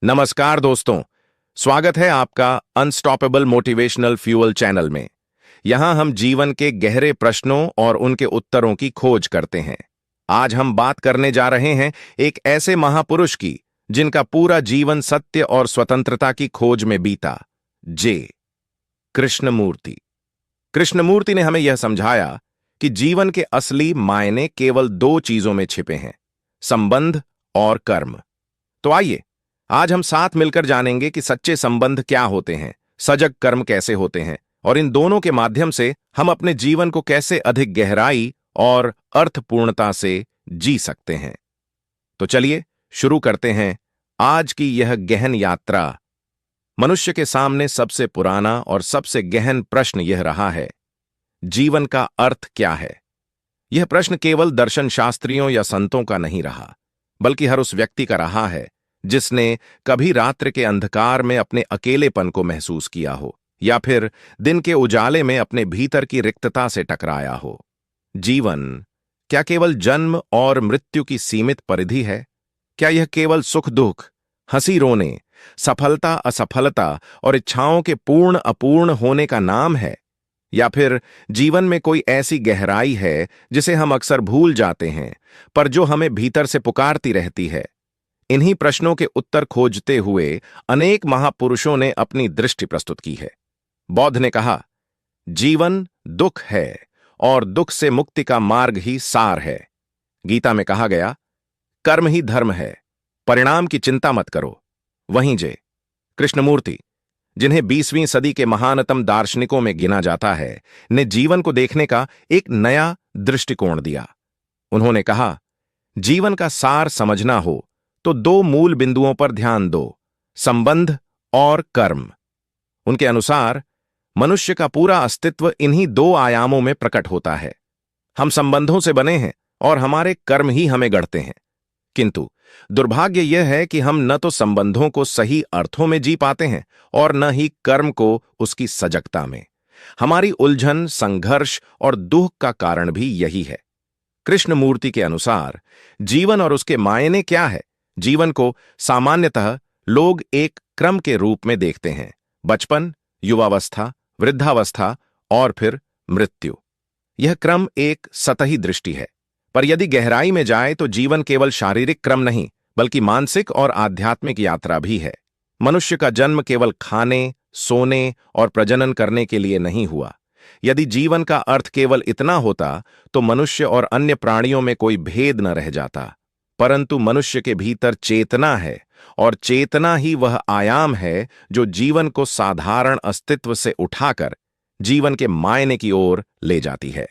नमस्कार दोस्तों। स्वागत है आपका अनस्टॉपेबल मोटिवेशनल फ्यूल चैनल में। यहां हम जीवन के गहरे प्रश्नों और उनके उत्तरों की खोज करते हैं। आज हम बात करने जा रहे हैं एक ऐसे महापुरुष की जिनका पूरा जीवन सत्य और स्वतंत्रता की खोज में बीता। जे कृष्णमूर्ति। कृष्णमूर्ति ने हमें यह समझाया कि जीवन के असली मायने केवल दो चीजों में छिपे हैं, संबंध और कर्म। तो आइए आज हम साथ मिलकर जानेंगे कि सच्चे संबंध क्या होते हैं, सजग कर्म कैसे होते हैं और इन दोनों के माध्यम से हम अपने जीवन को कैसे अधिक गहराई और अर्थपूर्णता से जी सकते हैं। तो चलिए शुरू करते हैं आज की यह गहन यात्रा। मनुष्य के सामने सबसे पुराना और सबसे गहन प्रश्न यह रहा है, जीवन का अर्थ क्या है। यह प्रश्न केवल दर्शन शास्त्रियों या संतों का नहीं रहा, बल्कि हर उस व्यक्ति का रहा है जिसने कभी रात्रि के अंधकार में अपने अकेलेपन को महसूस किया हो या फिर दिन के उजाले में अपने भीतर की रिक्तता से टकराया हो। जीवन क्या केवल जन्म और मृत्यु की सीमित परिधि है? क्या यह केवल सुख दुख, हंसी रोने, सफलता असफलता और इच्छाओं के पूर्ण अपूर्ण होने का नाम है? या फिर जीवन में कोई ऐसी गहराई है जिसे हम अक्सर भूल जाते हैं, पर जो हमें भीतर से पुकारती रहती है? इन्हीं प्रश्नों के उत्तर खोजते हुए अनेक महापुरुषों ने अपनी दृष्टि प्रस्तुत की है। बौद्ध ने कहा, जीवन दुख है और दुख से मुक्ति का मार्ग ही सार है। गीता में कहा गया, कर्म ही धर्म है, परिणाम की चिंता मत करो। वहीं जे कृष्णमूर्ति, जिन्हें 20वीं सदी के महानतम दार्शनिकों में गिना जाता है, ने जीवन को देखने का एक नया दृष्टिकोण दिया। उन्होंने कहा, जीवन का सार समझना हो तो दो मूल बिंदुओं पर ध्यान दो, संबंध और कर्म। उनके अनुसार मनुष्य का पूरा अस्तित्व इन्हीं दो आयामों में प्रकट होता है। हम संबंधों से बने हैं और हमारे कर्म ही हमें गढ़ते हैं। किंतु दुर्भाग्य यह है कि हम न तो संबंधों को सही अर्थों में जी पाते हैं और न ही कर्म को उसकी सजगता में। हमारी उलझन, संघर्ष और दुख का कारण भी यही है। कृष्णमूर्ति के अनुसार जीवन और उसके मायने क्या है? जीवन को सामान्यतः लोग एक क्रम के रूप में देखते हैं, बचपन, युवावस्था, वृद्धावस्था और फिर मृत्यु। यह क्रम एक सतही दृष्टि है, पर यदि गहराई में जाए तो जीवन केवल शारीरिक क्रम नहीं, बल्कि मानसिक और आध्यात्मिक यात्रा भी है। मनुष्य का जन्म केवल खाने, सोने और प्रजनन करने के लिए नहीं हुआ। यदि जीवन का अर्थ केवल इतना होता तो मनुष्य और अन्य प्राणियों में कोई भेद न रह जाता। परंतु मनुष्य के भीतर चेतना है और चेतना ही वह आयाम है जो जीवन को साधारण अस्तित्व से उठाकर जीवन के मायने की ओर ले जाती है।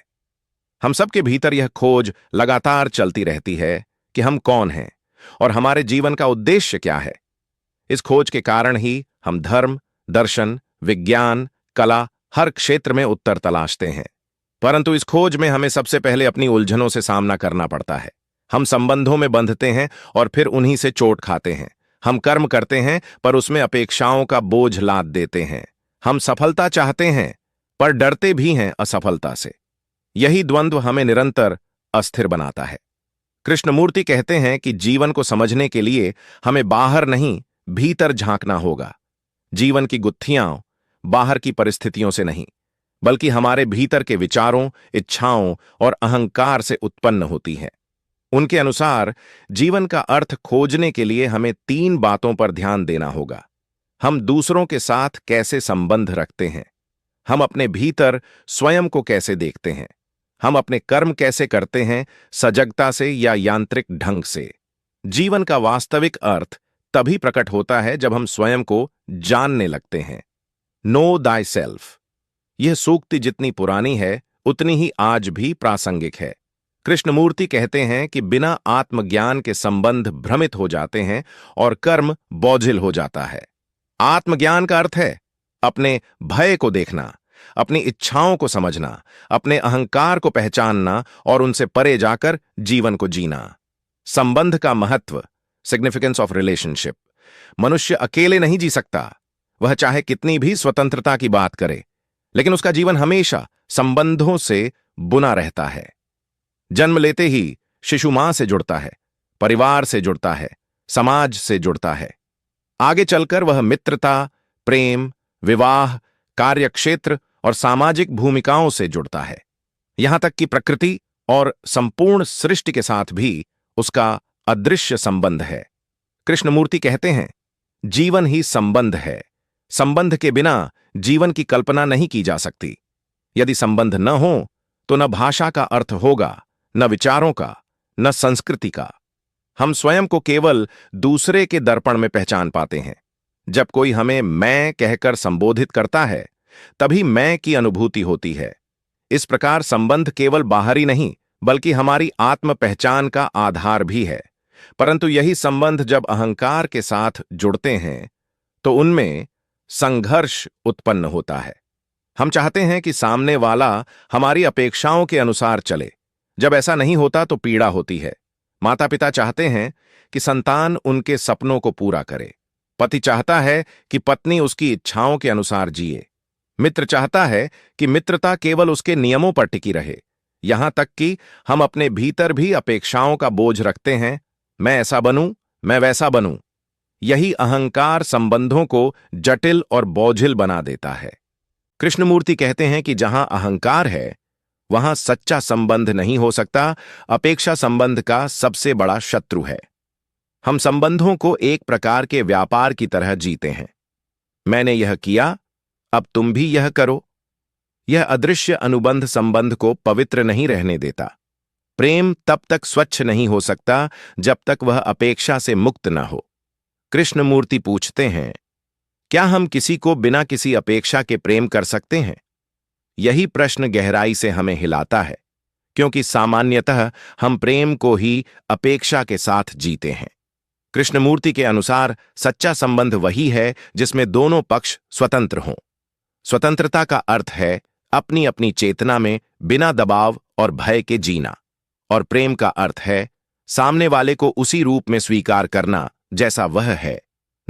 हम सबके भीतर यह खोज लगातार चलती रहती है कि हम कौन हैं और हमारे जीवन का उद्देश्य क्या है। इस खोज के कारण ही हम धर्म, दर्शन, विज्ञान, कला, हर क्षेत्र में उत्तर तलाशते हैं। परंतु इस खोज में हमें सबसे पहले अपनी उलझनों से सामना करना पड़ता है। हम संबंधों में बंधते हैं और फिर उन्हीं से चोट खाते हैं। हम कर्म करते हैं पर उसमें अपेक्षाओं का बोझ लाद देते हैं। हम सफलता चाहते हैं पर डरते भी हैं असफलता से। यही द्वंद्व हमें निरंतर अस्थिर बनाता है। कृष्णमूर्ति कहते हैं कि जीवन को समझने के लिए हमें बाहर नहीं, भीतर झांकना होगा। जीवन की गुत्थियां बाहर की परिस्थितियों से नहीं, बल्कि हमारे भीतर के विचारों, इच्छाओं और अहंकार से उत्पन्न होती हैं। उनके अनुसार जीवन का अर्थ खोजने के लिए हमें 3 बातों पर ध्यान देना होगा। हम दूसरों के साथ कैसे संबंध रखते हैं, हम अपने भीतर स्वयं को कैसे देखते हैं, हम अपने कर्म कैसे करते हैं, सजगता से या यांत्रिक ढंग से। जीवन का वास्तविक अर्थ तभी प्रकट होता है जब हम स्वयं को जानने लगते हैं। No thy self. यह सूक्ति जितनी पुरानी है उतनी ही आज भी प्रासंगिक है। कृष्णमूर्ति कहते हैं कि बिना आत्मज्ञान के संबंध भ्रमित हो जाते हैं और कर्म बोझिल हो जाता है। आत्मज्ञान का अर्थ है अपने भय को देखना, अपनी इच्छाओं को समझना, अपने अहंकार को पहचानना और उनसे परे जाकर जीवन को जीना। संबंध का महत्व, सिग्निफिकेंस ऑफ रिलेशनशिप। मनुष्य अकेले नहीं जी सकता, वह चाहे कितनी भी स्वतंत्रता की बात करे, लेकिन उसका जीवन हमेशा संबंधों से बुना रहता है। जन्म लेते ही शिशु मां से जुड़ता है, परिवार से जुड़ता है, समाज से जुड़ता है। आगे चलकर वह मित्रता, प्रेम, विवाह, कार्यक्षेत्र और सामाजिक भूमिकाओं से जुड़ता है। यहां तक कि प्रकृति और संपूर्ण सृष्टि के साथ भी उसका अदृश्य संबंध है। कृष्णमूर्ति कहते हैं, जीवन ही संबंध है। संबंध के बिना जीवन की कल्पना नहीं की जा सकती। यदि संबंध न हो तो न भाषा का अर्थ होगा, न विचारों का, न संस्कृति का। हम स्वयं को केवल दूसरे के दर्पण में पहचान पाते हैं। जब कोई हमें मैं कहकर संबोधित करता है, तभी मैं की अनुभूति होती है। इस प्रकार संबंध केवल बाहरी नहीं, बल्कि हमारी आत्म पहचान का आधार भी है। परंतु यही संबंध जब अहंकार के साथ जुड़ते हैं, तो उनमें संघर्ष उत्पन्न होता है। हम चाहते हैं कि सामने वाला हमारी अपेक्षाओं के अनुसार चले। जब ऐसा नहीं होता तो पीड़ा होती है। माता पिता चाहते हैं कि संतान उनके सपनों को पूरा करे। पति चाहता है कि पत्नी उसकी इच्छाओं के अनुसार जिए। मित्र चाहता है कि मित्रता केवल उसके नियमों पर टिकी रहे। यहां तक कि हम अपने भीतर भी अपेक्षाओं का बोझ रखते हैं। मैं ऐसा बनूं, मैं वैसा बनूं। यही अहंकार संबंधों को जटिल और बोझिल बना देता है। कृष्णमूर्ति कहते हैं कि जहां अहंकार है, वहां सच्चा संबंध नहीं हो सकता। अपेक्षा संबंध का सबसे बड़ा शत्रु है। हम संबंधों को एक प्रकार के व्यापार की तरह जीते हैं। मैंने यह किया, अब तुम भी यह करो। यह अदृश्य अनुबंध संबंध को पवित्र नहीं रहने देता। प्रेम तब तक स्वच्छ नहीं हो सकता जब तक वह अपेक्षा से मुक्त न हो। कृष्णमूर्ति पूछते हैं, क्या हम किसी को बिना किसी अपेक्षा के प्रेम कर सकते हैं? यही प्रश्न गहराई से हमें हिलाता है, क्योंकि सामान्यतः हम प्रेम को ही अपेक्षा के साथ जीते हैं। कृष्णमूर्ति के अनुसार सच्चा संबंध वही है जिसमें दोनों पक्ष स्वतंत्र हों। स्वतंत्रता का अर्थ है अपनी अपनी चेतना में बिना दबाव और भय के जीना, और प्रेम का अर्थ है सामने वाले को उसी रूप में स्वीकार करना जैसा वह है,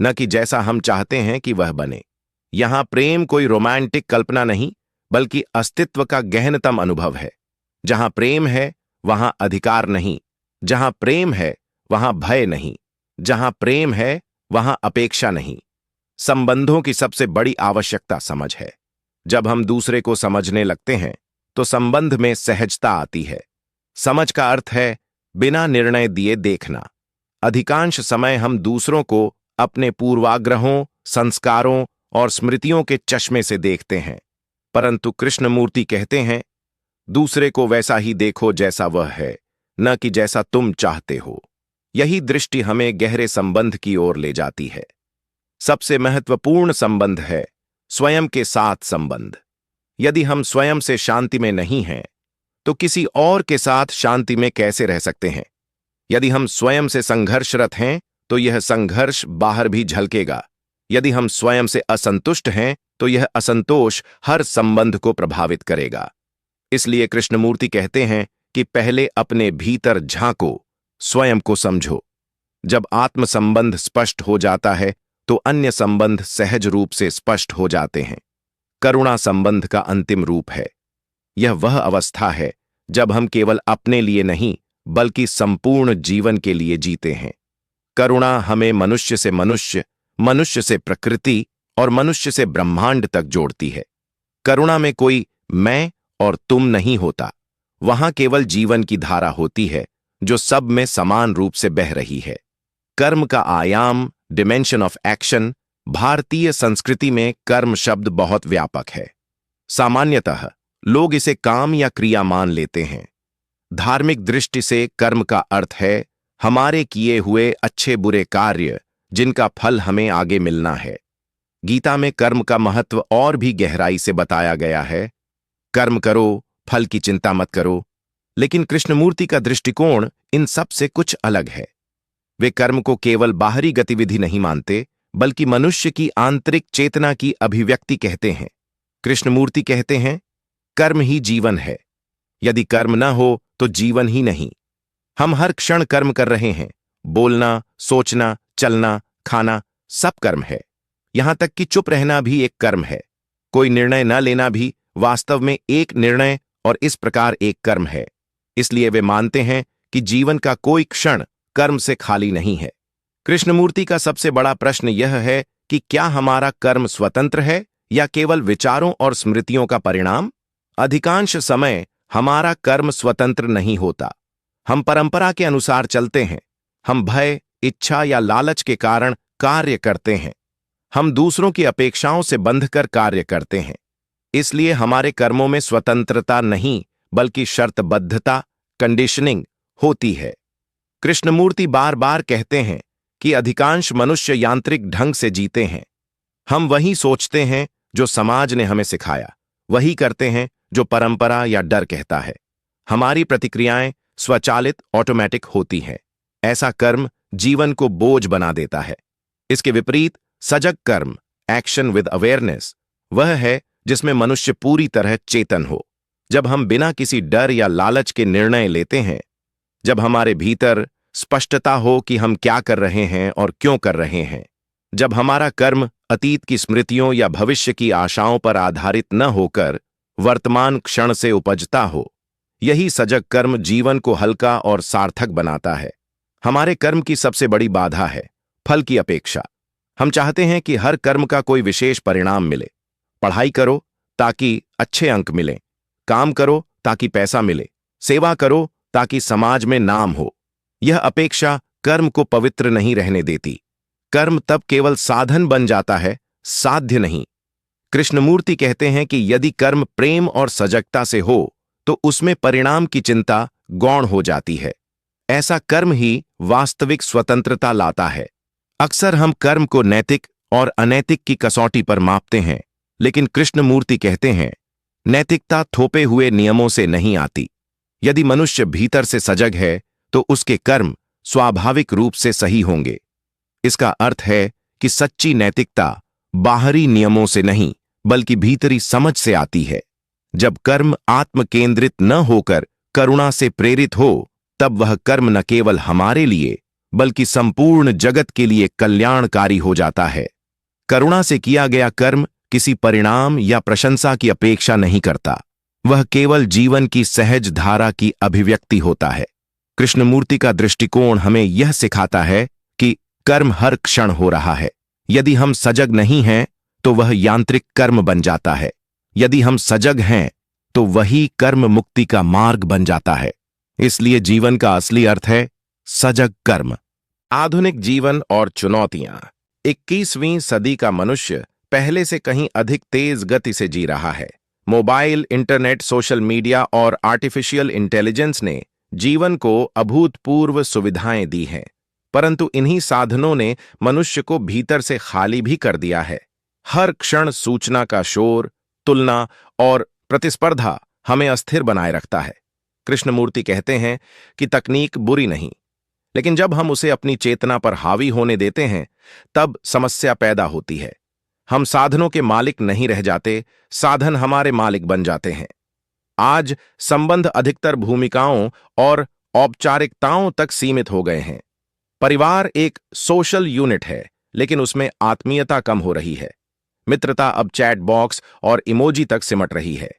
न कि जैसा हम चाहते हैं कि वह बने। यहां प्रेम कोई रोमांटिक कल्पना नहीं, बल्कि अस्तित्व का गहनतम अनुभव है। जहां प्रेम है वहां अधिकार नहीं, जहां प्रेम है वहां भय नहीं, जहां प्रेम है वहां अपेक्षा नहीं। संबंधों की सबसे बड़ी आवश्यकता समझ है। जब हम दूसरे को समझने लगते हैं तो संबंध में सहजता आती है। समझ का अर्थ है बिना निर्णय दिए देखना। अधिकांश समय हम दूसरों को अपने पूर्वाग्रहों, संस्कारों और स्मृतियों के चश्मे से देखते हैं, परंतु कृष्णमूर्ति कहते हैं, दूसरे को वैसा ही देखो जैसा वह है, न कि जैसा तुम चाहते हो। यही दृष्टि हमें गहरे संबंध की ओर ले जाती है। सबसे महत्वपूर्ण संबंध है स्वयं के साथ संबंध। यदि हम स्वयं से शांति में नहीं हैं, तो किसी और के साथ शांति में कैसे रह सकते हैं? यदि हम स्वयं से संघर्षरत हैं, तो यह संघर्ष बाहर भी झलकेगा। यदि हम स्वयं से असंतुष्ट हैं, तो यह असंतोष हर संबंध को प्रभावित करेगा। इसलिए कृष्णमूर्ति कहते हैं कि पहले अपने भीतर झांको, स्वयं को समझो। जब आत्म संबंध स्पष्ट हो जाता है, तो अन्य संबंध सहज रूप से स्पष्ट हो जाते हैं। करुणा संबंध का अंतिम रूप है। यह वह अवस्था है जब हम केवल अपने लिए नहीं, बल्कि संपूर्ण जीवन के लिए जीते हैं। करुणा हमें मनुष्य से मनुष्य, मनुष्य से प्रकृति और मनुष्य से ब्रह्मांड तक जोड़ती है। करुणा में कोई मैं और तुम नहीं होता। वहां केवल जीवन की धारा होती है जो सब में समान रूप से बह रही है। कर्म का आयाम, डिमेंशन ऑफ एक्शन। भारतीय संस्कृति में कर्म शब्द बहुत व्यापक है। सामान्यतः लोग इसे काम या क्रिया मान लेते हैं। धार्मिक दृष्टि से कर्म का अर्थ है हमारे किए हुए अच्छे बुरे कार्य जिनका फल हमें आगे मिलना है। गीता में कर्म का महत्व और भी गहराई से बताया गया है। कर्म करो, फल की चिंता मत करो। लेकिन कृष्णमूर्ति का दृष्टिकोण इन सब से कुछ अलग है। वे कर्म को केवल बाहरी गतिविधि नहीं मानते, बल्कि मनुष्य की आंतरिक चेतना की अभिव्यक्ति कहते हैं। कृष्णमूर्ति कहते हैं, कर्म ही जीवन है। यदि कर्म न हो तो जीवन ही नहीं। हम हर क्षण कर्म कर रहे हैं। बोलना, सोचना, चलना, खाना, सब कर्म है। यहां तक कि चुप रहना भी एक कर्म है। कोई निर्णय न लेना भी वास्तव में एक निर्णय और इस प्रकार एक कर्म है। इसलिए वे मानते हैं कि जीवन का कोई क्षण कर्म से खाली नहीं है। कृष्णमूर्ति का सबसे बड़ा प्रश्न यह है कि क्या हमारा कर्म स्वतंत्र है या केवल विचारों और स्मृतियों का परिणाम? अधिकांश समय हमारा कर्म स्वतंत्र नहीं होता। हम परंपरा के अनुसार चलते हैं। हम भय, इच्छा या लालच के कारण कार्य करते हैं। हम दूसरों की अपेक्षाओं से बंधकर कार्य करते हैं। इसलिए हमारे कर्मों में स्वतंत्रता नहीं, बल्कि शर्तबद्धता, कंडीशनिंग होती है। कृष्णमूर्ति बार बार कहते हैं कि अधिकांश मनुष्य यांत्रिक ढंग से जीते हैं। हम वही सोचते हैं जो समाज ने हमें सिखाया, वही करते हैं जो परंपरा या डर कहता है। हमारी प्रतिक्रियाएं स्वचालित, ऑटोमेटिक होती हैं। ऐसा कर्म जीवन को बोझ बना देता है। इसके विपरीत सजग कर्म, एक्शन विद अवेयरनेस, वह है जिसमें मनुष्य पूरी तरह चेतन हो। जब हम बिना किसी डर या लालच के निर्णय लेते हैं, जब हमारे भीतर स्पष्टता हो कि हम क्या कर रहे हैं और क्यों कर रहे हैं, जब हमारा कर्म अतीत की स्मृतियों या भविष्य की आशाओं पर आधारित न होकर वर्तमान क्षण से उपजता हो, यही सजग कर्म जीवन को हल्का और सार्थक बनाता है। हमारे कर्म की सबसे बड़ी बाधा है फल की अपेक्षा। हम चाहते हैं कि हर कर्म का कोई विशेष परिणाम मिले। पढ़ाई करो ताकि अच्छे अंक मिलें, काम करो ताकि पैसा मिले, सेवा करो ताकि समाज में नाम हो। यह अपेक्षा कर्म को पवित्र नहीं रहने देती। कर्म तब केवल साधन बन जाता है, साध्य नहीं। कृष्णमूर्ति कहते हैं कि यदि कर्म प्रेम और सजगता से हो तो उसमें परिणाम की चिंता गौण हो जाती है। ऐसा कर्म ही वास्तविक स्वतंत्रता लाता है। अक्सर हम कर्म को नैतिक और अनैतिक की कसौटी पर मापते हैं, लेकिन कृष्णमूर्ति कहते हैं नैतिकता थोपे हुए नियमों से नहीं आती। यदि मनुष्य भीतर से सजग है तो उसके कर्म स्वाभाविक रूप से सही होंगे। इसका अर्थ है कि सच्ची नैतिकता बाहरी नियमों से नहीं, बल्कि भीतरी समझ से आती है। जब कर्म आत्म केंद्रित न होकर करुणा से प्रेरित हो, तब वह कर्म न केवल हमारे लिए बल्कि संपूर्ण जगत के लिए कल्याणकारी हो जाता है। करुणा से किया गया कर्म किसी परिणाम या प्रशंसा की अपेक्षा नहीं करता। वह केवल जीवन की सहज धारा की अभिव्यक्ति होता है। कृष्णमूर्ति का दृष्टिकोण हमें यह सिखाता है कि कर्म हर क्षण हो रहा है। यदि हम सजग नहीं हैं तो वह यांत्रिक कर्म बन जाता है। यदि हम सजग हैं तो वही कर्म मुक्ति का मार्ग बन जाता है। इसलिए जीवन का असली अर्थ है सजग कर्म। आधुनिक जीवन और चुनौतियां। 21वीं सदी का मनुष्य पहले से कहीं अधिक तेज गति से जी रहा है। मोबाइल, इंटरनेट, सोशल मीडिया और आर्टिफिशियल इंटेलिजेंस ने जीवन को अभूतपूर्व सुविधाएं दी हैं, परंतु इन्हीं साधनों ने मनुष्य को भीतर से खाली भी कर दिया है। हर क्षण सूचना का शोर, तुलना और प्रतिस्पर्धा हमें अस्थिर बनाए रखता है। कृष्णमूर्ति कहते हैं कि तकनीक बुरी नहीं, लेकिन जब हम उसे अपनी चेतना पर हावी होने देते हैं, तब समस्या पैदा होती है। हम साधनों के मालिक नहीं रह जाते, साधन हमारे मालिक बन जाते हैं। आज संबंध अधिकतर भूमिकाओं और औपचारिकताओं तक सीमित हो गए हैं। परिवार एक सोशल यूनिट है, लेकिन उसमें आत्मीयता कम हो रही है। मित्रता अब चैट बॉक्स और इमोजी तक सिमट रही है।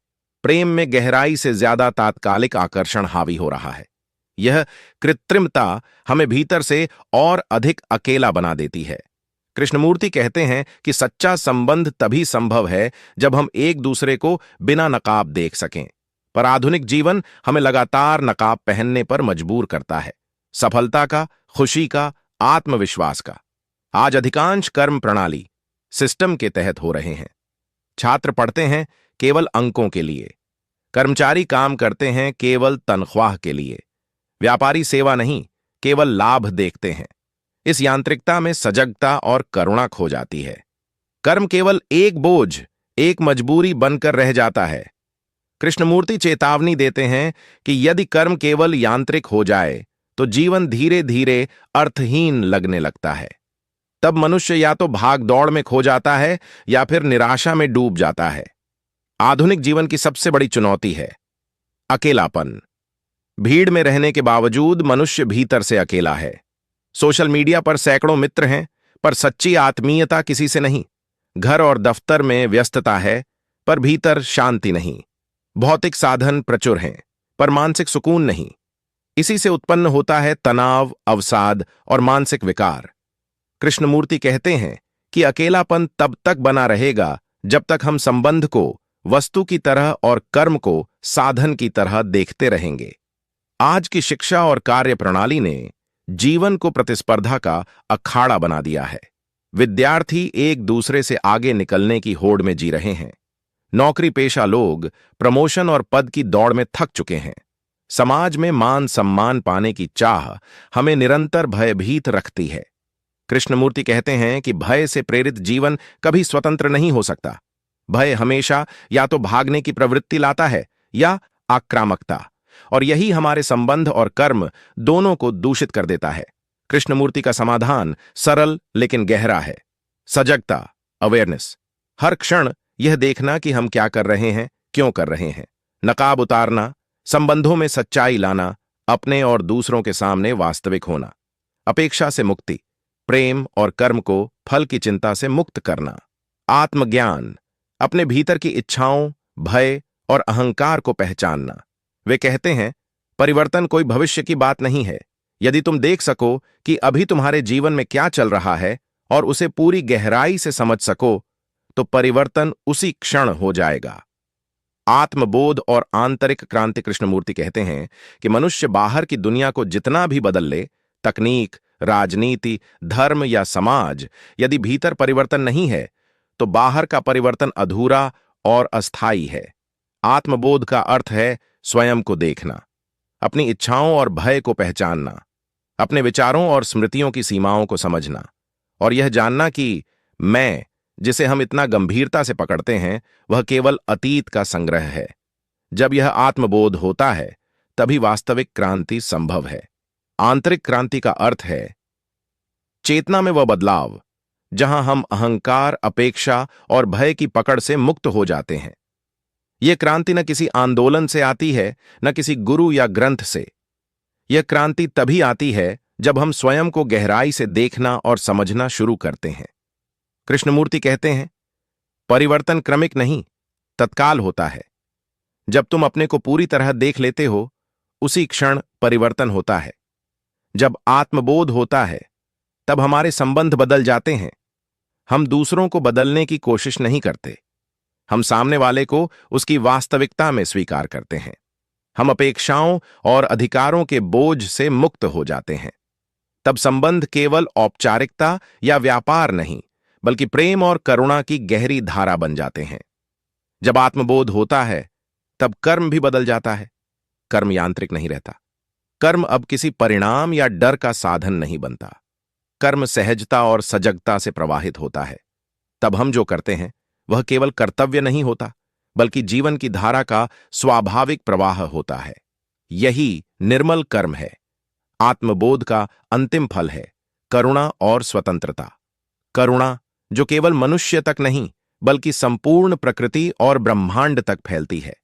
प्रेम में गहराई से ज्यादा तात्कालिक आकर्षण हावी हो रहा है। यह कृत्रिमता हमें भीतर से और अधिक अकेला बना देती है। कृष्णमूर्ति कहते हैं कि सच्चा संबंध तभी संभव है जब हम एक दूसरे को बिना नकाब देख सकें, पर आधुनिक जीवन हमें लगातार नकाब पहनने पर मजबूर करता है। सफलता का, खुशी का, आत्मविश्वास का। आज अधिकांश कर्म प्रणाली सिस्टम के तहत हो रहे हैं। छात्र पढ़ते हैं केवल अंकों के लिए, कर्मचारी काम करते हैं केवल तनख्वाह के लिए, व्यापारी सेवा नहीं, केवल लाभ देखते हैं। इस यांत्रिकता में सजगता और करुणा खो जाती है। कर्म केवल एक बोझ, एक मजबूरी बनकर रह जाता है। कृष्णमूर्ति चेतावनी देते हैं कि यदि कर्म केवल यांत्रिक हो जाए तो जीवन धीरे धीरे अर्थहीन लगने लगता है। तब मनुष्य या तो भाग दौड़ में खो जाता है या फिर निराशा में डूब जाता है। आधुनिक जीवन की सबसे बड़ी चुनौती है अकेलापन। भीड़ में रहने के बावजूद मनुष्य भीतर से अकेला है। सोशल मीडिया पर सैकड़ों मित्र हैं, पर सच्ची आत्मीयता किसी से नहीं। घर और दफ्तर में व्यस्तता है, पर भीतर शांति नहीं। भौतिक साधन प्रचुर हैं, पर मानसिक सुकून नहीं। इसी से उत्पन्न होता है तनाव, अवसाद और मानसिक विकार। कृष्णमूर्ति कहते हैं कि अकेलापन तब तक बना रहेगा जब तक हम संबंध को वस्तु की तरह और कर्म को साधन की तरह देखते रहेंगे। आज की शिक्षा और कार्य प्रणाली ने जीवन को प्रतिस्पर्धा का अखाड़ा बना दिया है। विद्यार्थी एक दूसरे से आगे निकलने की होड़ में जी रहे हैं। नौकरी पेशा लोग प्रमोशन और पद की दौड़ में थक चुके हैं। समाज में मान सम्मान पाने की चाह हमें निरंतर भयभीत रखती है। कृष्णमूर्ति कहते हैं कि भय से प्रेरित जीवन कभी स्वतंत्र नहीं हो सकता। भय हमेशा या तो भागने की प्रवृत्ति लाता है या आक्रामकता, और यही हमारे संबंध और कर्म दोनों को दूषित कर देता है। कृष्णमूर्ति का समाधान सरल लेकिन गहरा है। सजगता, अवेयरनेस। हर क्षण यह देखना कि हम क्या कर रहे हैं, क्यों कर रहे हैं। नकाब उतारना, संबंधों में सच्चाई लाना, अपने और दूसरों के सामने वास्तविक होना। अपेक्षा से मुक्ति, प्रेम और कर्म को फल की चिंता से मुक्त करना। आत्मज्ञान, अपने भीतर की इच्छाओं, भय और अहंकार को पहचानना। वे कहते हैं, परिवर्तन कोई भविष्य की बात नहीं है। यदि तुम देख सको कि अभी तुम्हारे जीवन में क्या चल रहा है और उसे पूरी गहराई से समझ सको, तो परिवर्तन उसी क्षण हो जाएगा। आत्मबोध और आंतरिक क्रांति। कृष्णमूर्ति कहते हैं कि मनुष्य बाहर की दुनिया को जितना भी बदल ले, तकनीक, राजनीति, धर्म या समाज, यदि भीतर परिवर्तन नहीं है तो बाहर का परिवर्तन अधूरा और अस्थायी है। आत्मबोध का अर्थ है स्वयं को देखना, अपनी इच्छाओं और भय को पहचानना, अपने विचारों और स्मृतियों की सीमाओं को समझना, और यह जानना कि मैं, जिसे हम इतना गंभीरता से पकड़ते हैं, वह केवल अतीत का संग्रह है। जब यह आत्मबोध होता है तभी वास्तविक क्रांति संभव है। आंतरिक क्रांति का अर्थ है चेतना में वह बदलाव जहां हम अहंकार, अपेक्षा और भय की पकड़ से मुक्त हो जाते हैं। यह क्रांति न किसी आंदोलन से आती है, न किसी गुरु या ग्रंथ से। यह क्रांति तभी आती है जब हम स्वयं को गहराई से देखना और समझना शुरू करते हैं। कृष्णमूर्ति कहते हैं, परिवर्तन क्रमिक नहीं, तत्काल होता है। जब तुम अपने को पूरी तरह देख लेते हो, उसी क्षण परिवर्तन होता है। जब आत्मबोध होता है तब हमारे संबंध बदल जाते हैं। हम दूसरों को बदलने की कोशिश नहीं करते, हम सामने वाले को उसकी वास्तविकता में स्वीकार करते हैं। हम अपेक्षाओं और अधिकारों के बोझ से मुक्त हो जाते हैं। तब संबंध केवल औपचारिकता या व्यापार नहीं, बल्कि प्रेम और करुणा की गहरी धारा बन जाते हैं। जब आत्मबोध होता है तब कर्म भी बदल जाता है। कर्म यांत्रिक नहीं रहता। कर्म अब किसी परिणाम या डर का साधन नहीं बनता। कर्म सहजता और सजगता से प्रवाहित होता है। तब हम जो करते हैं वह केवल कर्तव्य नहीं होता, बल्कि जीवन की धारा का स्वाभाविक प्रवाह होता है। यही निर्मल कर्म है। आत्मबोध का अंतिम फल है करुणा और स्वतंत्रता। करुणा जो केवल मनुष्य तक नहीं, बल्कि संपूर्ण प्रकृति और ब्रह्मांड तक फैलती है।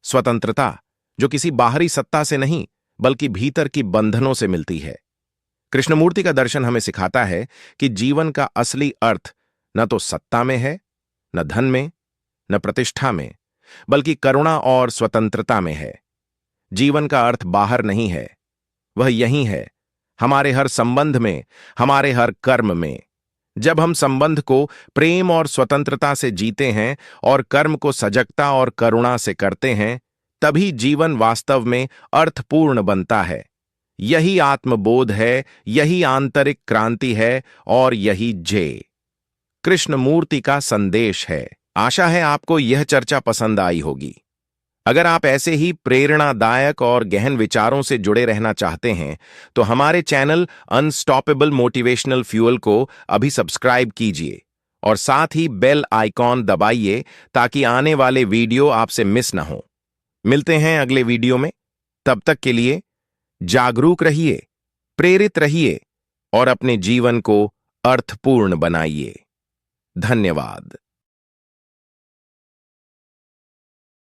स्वतंत्रता जो किसी बाहरी सत्ता से नहीं, बल्कि भीतर की बंधनों से मिलती है। कृष्णमूर्ति का दर्शन हमें सिखाता है कि जीवन का असली अर्थ न तो सत्ता में है, न धन में, न प्रतिष्ठा में, बल्कि करुणा और स्वतंत्रता में है। जीवन का अर्थ बाहर नहीं है, वह यहीं है, हमारे हर संबंध में, हमारे हर कर्म में। जब हम संबंध को प्रेम और स्वतंत्रता से जीते हैं और कर्म को सजगता और करुणा से करते हैं, तभी जीवन वास्तव में अर्थपूर्ण बनता है। यही आत्मबोध है, यही आंतरिक क्रांति है और यही जय कृष्णमूर्ति का संदेश है। आशा है आपको यह चर्चा पसंद आई होगी। अगर आप ऐसे ही प्रेरणादायक और गहन विचारों से जुड़े रहना चाहते हैं तो हमारे चैनल अनस्टॉपेबल मोटिवेशनल फ्यूल को अभी सब्सक्राइब कीजिए और साथ ही बेल आइकॉन दबाइए ताकि आने वाले वीडियो आपसे मिस ना हो। मिलते हैं अगले वीडियो में। तब तक के लिए जागरूक रहिए, प्रेरित रहिए और अपने जीवन को अर्थपूर्ण बनाइए। धन्यवाद।